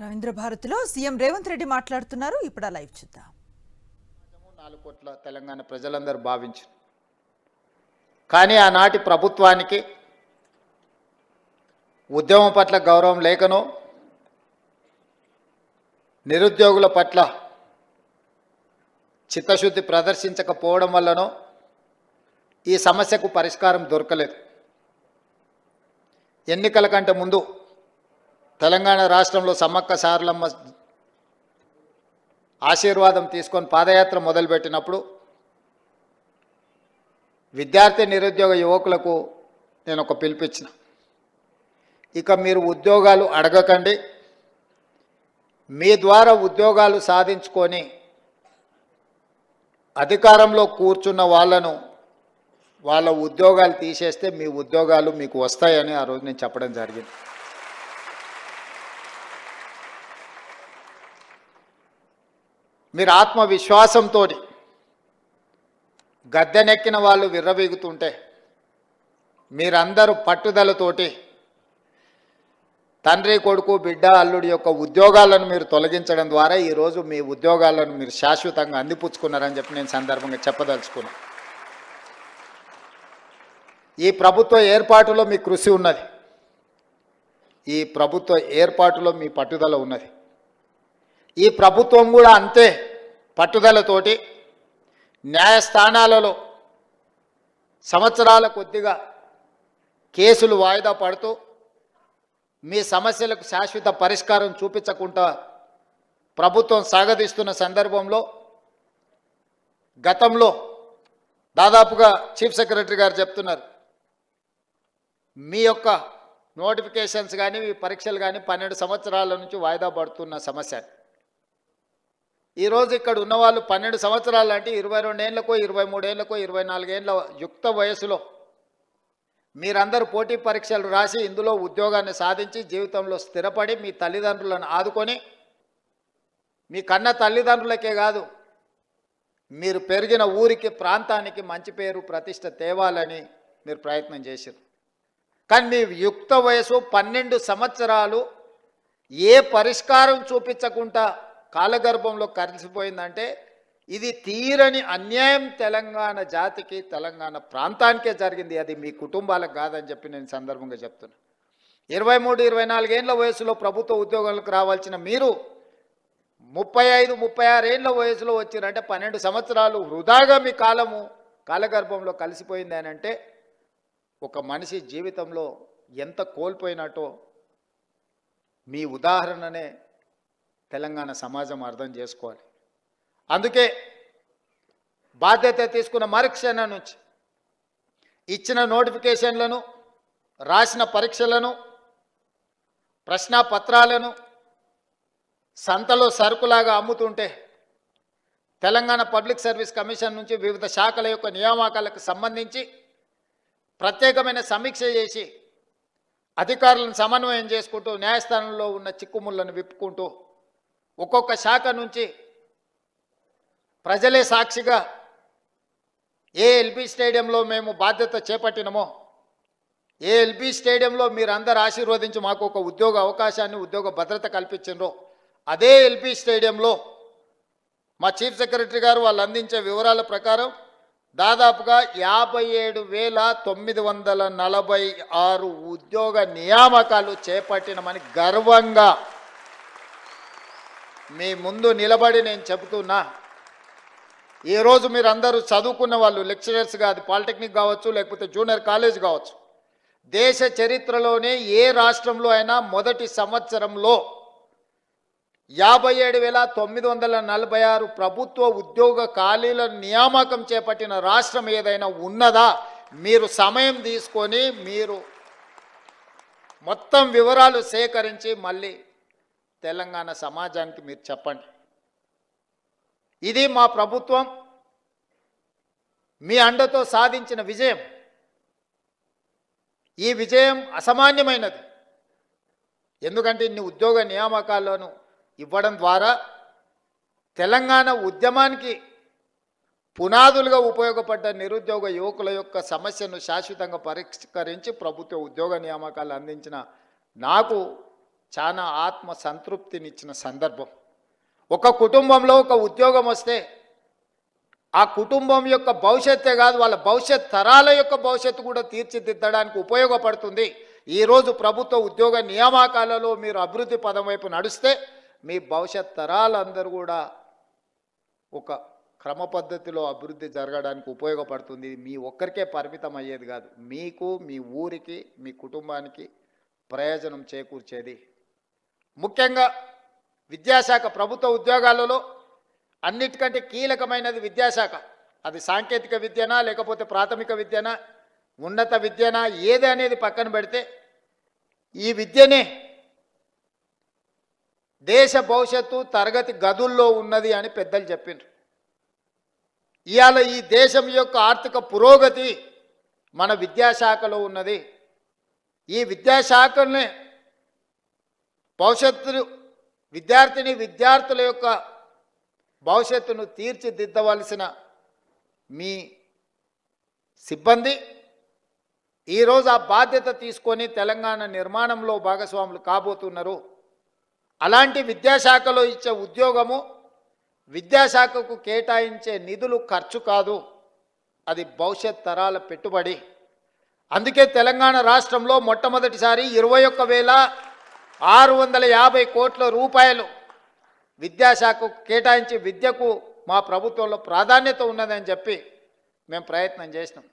రవీంద్ర భారతిలో సీఎం రేవంత్ రెడ్డి మాట్లాడుతున్నారు. ఇప్పుడు లైవ్ చూద్దాం. 4 కోట్ల తెలంగాణ ప్రజలందరూ భావించారు. కానీ ఆనాటి ప్రభుత్వానికి ఉద్యమం పట్ల గౌరవం లేకనో నిరుద్యోగుల పట్ల చిత్తశుద్ధి ప్రదర్శించకపోవడం వల్లనో ఈ సమస్యకు పరిష్కారం దొరకలేదు. ఎన్నికల కంటే ముందు తెలంగాణ రాష్ట్రంలో సమ్మక్క సారలమ్మ ఆశీర్వాదం తీసుకొని పాదయాత్ర మొదలుపెట్టినప్పుడు విద్యార్థి నిరుద్యోగ యువకులకు నేను ఒక పిలుపిచ్చిన, ఇక మీరు ఉద్యోగాలు అడగకండి, మీ ద్వారా ఉద్యోగాలు సాధించుకొని అధికారంలో కూర్చున్న వాళ్ళ ఉద్యోగాలు తీసేస్తే మీ ఉద్యోగాలు మీకు వస్తాయని ఆ రోజు నేను చెప్పడం జరిగింది. మీరు ఆత్మవిశ్వాసంతో గద్దెనెక్కిన వాళ్ళు విర్రవీగుతుంటే మీరందరూ పట్టుదలతోటి తండ్రి కొడుకు బిడ్డ అల్లుడి యొక్క ఉద్యోగాలను మీరు తొలగించడం ద్వారా ఈరోజు మీ ఉద్యోగాలను మీరు శాశ్వతంగా అందిపుచ్చుకున్నారని చెప్పి నేను సందర్భంగా చెప్పదలుచుకున్నాను. ఈ ప్రభుత్వ ఏర్పాటులో మీ కృషి ఉన్నది, ఈ ప్రభుత్వ ఏర్పాటులో మీ పట్టుదల ఉన్నది. ఈ ప్రభుత్వం కూడా అంతే పట్టుదలతోటి న్యాయస్థానాలలో సంవత్సరాల కొద్దిగా కేసులు వాయిదా పడుతూ మీ సమస్యలకు శాశ్వత పరిష్కారం చూపించకుండా ప్రభుత్వం సాగదీస్తున్న సందర్భంలో గతంలో దాదాపుగా చీఫ్ సెక్రటరీ గారు చెప్తున్నారు, మీ యొక్క నోటిఫికేషన్స్ కానీ మీ పరీక్షలు కానీ 12 సంవత్సరాల నుంచి వాయిదా పడుతున్న సమస్య. ఈరోజు ఇక్కడ ఉన్నవాళ్ళు 12 సంవత్సరాలు అంటే 22 ఏళ్ళకో 23 ఏళ్ళకో 24 ఏళ్ళ యుక్త వయసులో మీరందరూ పోటీ పరీక్షలు రాసి ఇందులో ఉద్యోగాన్ని సాధించి జీవితంలో స్థిరపడి మీ తల్లిదండ్రులను ఆదుకొని మీ కన్న తల్లిదండ్రులకే కాదు మీరు పెరిగిన ఊరికి ప్రాంతానికి మంచి పేరు ప్రతిష్ట తేవాలని మీరు ప్రయత్నం చేశారు. కానీ మీ యుక్త వయసు 12 సంవత్సరాలు ఏ పరిష్కారం చూపించకుండా కాలగర్భంలో కలిసిపోయిందంటే ఇది తీరని అన్యాయం తెలంగాణ జాతికి తెలంగాణ ప్రాంతానికే జరిగింది, అది మీ కుటుంబాలకు కాదని చెప్పి నేను సందర్భంగా చెప్తున్నా. 23-24 ఏళ్ళ వయసులో ప్రభుత్వ ఉద్యోగాలకు రావాల్సిన మీరు 35-36 ఏళ్ళ వయసులో వచ్చిరంటే 12 సంవత్సరాలు వృధాగా మీ కాలగర్భంలో కలిసిపోయింది అని అంటే ఒక మనిషి జీవితంలో ఎంత కోల్పోయినట్టో మీ ఉదాహరణనే తెలంగాణ సమాజం అర్థం చేసుకోవాలి. అందుకే బాధ్యత తీసుకున్న మరుక్షణం నుంచి ఇచ్చిన నోటిఫికేషన్లను, రాసిన పరీక్షలను, ప్రశ్నాపత్రాలను సంతలో సరుకులాగా అమ్ముతుంటే తెలంగాణ పబ్లిక్ సర్వీస్ కమిషన్ నుంచి వివిధ శాఖల యొక్క నియామకాలకు సంబంధించి ప్రత్యేకమైన సమీక్ష చేసి అధికారులను సమన్వయం చేసుకుంటూ న్యాయస్థానంలో ఉన్న చిక్కుముళ్లను విప్పుకుంటూ ఒక్కొక్క శాఖ నుంచి ప్రజలే సాక్షిగా ఏ ఎల్బీ స్టేడియంలో మేము బాధ్యత చేపట్టినమో, ఏ ఎల్బీ స్టేడియంలో మీరందరూ ఆశీర్వదించి మాకు ఒక ఉద్యోగ అవకాశాన్ని ఉద్యోగ భద్రత కల్పించారో అదే ఎల్బీ స్టేడియంలో మా చీఫ్ సెక్రటరీ గారు వాళ్ళు అందించే వివరాల ప్రకారం దాదాపుగా 57,946 ఉద్యోగ నియామకాలు చేపట్టినమని గర్వంగా మీ ముందు నిలబడి నేను చెబుతున్నా. ఈరోజు మీరు అందరూ చదువుకున్న వాళ్ళు, లెక్చరర్స్ కాదు, పాలిటెక్నిక్ కావచ్చు లేకపోతే జూనియర్ కాలేజ్ కావచ్చు, దేశ చరిత్రలోనే ఏ రాష్ట్రంలో అయినా మొదటి సంవత్సరంలో 57,946 ప్రభుత్వ ఉద్యోగ ఖాళీల నియామకం చేపట్టిన రాష్ట్రం ఏదైనా ఉన్నదా? మీరు సమయం తీసుకొని మీరు మొత్తం వివరాలు సేకరించి మళ్ళీ తెలంగాణ సమాజానికి మీరు చెప్పండి. ఇది మా ప్రభుత్వం మీ అండతో సాధించిన విజయం. ఈ విజయం అసామాన్యమైనది. ఎందుకంటే ఇన్ని ఉద్యోగ నియామకాలను ఇవ్వడం ద్వారా తెలంగాణ ఉద్యమానికి పునాదులుగా ఉపయోగపడ్డ నిరుద్యోగ యువకుల యొక్క సమస్యను శాశ్వతంగా పరిష్కరించి ప్రభుత్వ ఉద్యోగ నియామకాలు అందించిన నాకు చాలా ఆత్మ సంతృప్తినిచ్చిన సందర్భం. ఒక కుటుంబంలో ఒక ఉద్యోగం వస్తే ఆ కుటుంబం యొక్క భవిష్యత్తే కాదు, వాళ్ళ భవిష్యత్ తరాల యొక్క భవిష్యత్తు కూడా తీర్చిదిద్దడానికి ఉపయోగపడుతుంది. ఈరోజు ప్రభుత్వ ఉద్యోగ నియామకాలలో మీరు అభివృద్ధి పదం వైపు నడిస్తే మీ భవిష్యత్ తరాలందరూ కూడా ఒక క్రమ పద్ధతిలో అభివృద్ధి జరగడానికి ఉపయోగపడుతుంది. మీ ఒక్కరికే పరిమితం అయ్యేది కాదు, మీకు, మీ ఊరికి, మీ కుటుంబానికి ప్రయోజనం చేకూర్చేది. ముఖ్యంగా విద్యాశాఖ, ప్రభుత్వ ఉద్యోగాలలో అన్నిటికంటే కీలకమైనది విద్యాశాఖ. అది సాంకేతిక విద్యనా లేకపోతే ప్రాథమిక విద్యనా ఉన్నత విద్యనా ఏది అనేది పక్కన పెడితే ఈ విద్యనే దేశ భవిష్యత్తు తరగతి గదుల్లో ఉన్నది అని పెద్దలు చెప్పిండ్రు. ఇవాళ ఈ దేశం యొక్క ఆర్థిక పురోగతి మన విద్యాశాఖలో ఉన్నది. ఈ విద్యాశాఖనే భవిష్యత్తు విద్యార్థుల యొక్క భవిష్యత్తును తీర్చిదిద్దవలసిన మీ సిబ్బంది ఈరోజు ఆ బాధ్యత తీసుకొని తెలంగాణ నిర్మాణంలో భాగస్వాములు కాబోతున్నారు. అలాంటి విద్యాశాఖలో ఇచ్చే ఉద్యోగము విద్యాశాఖకు కేటాయించే నిధులు ఖర్చు కాదు, అది భవిష్యత్ తరాల పెట్టుబడి. అందుకే తెలంగాణ రాష్ట్రంలో మొట్టమొదటిసారి 21,650 కోట్ల రూపాయలు విద్యాశాఖకు కేటాయించి విద్యకు మా ప్రభుత్వంలో ప్రాధాన్యత ఉన్నదని చెప్పి మేము ప్రయత్నం చేసినాం.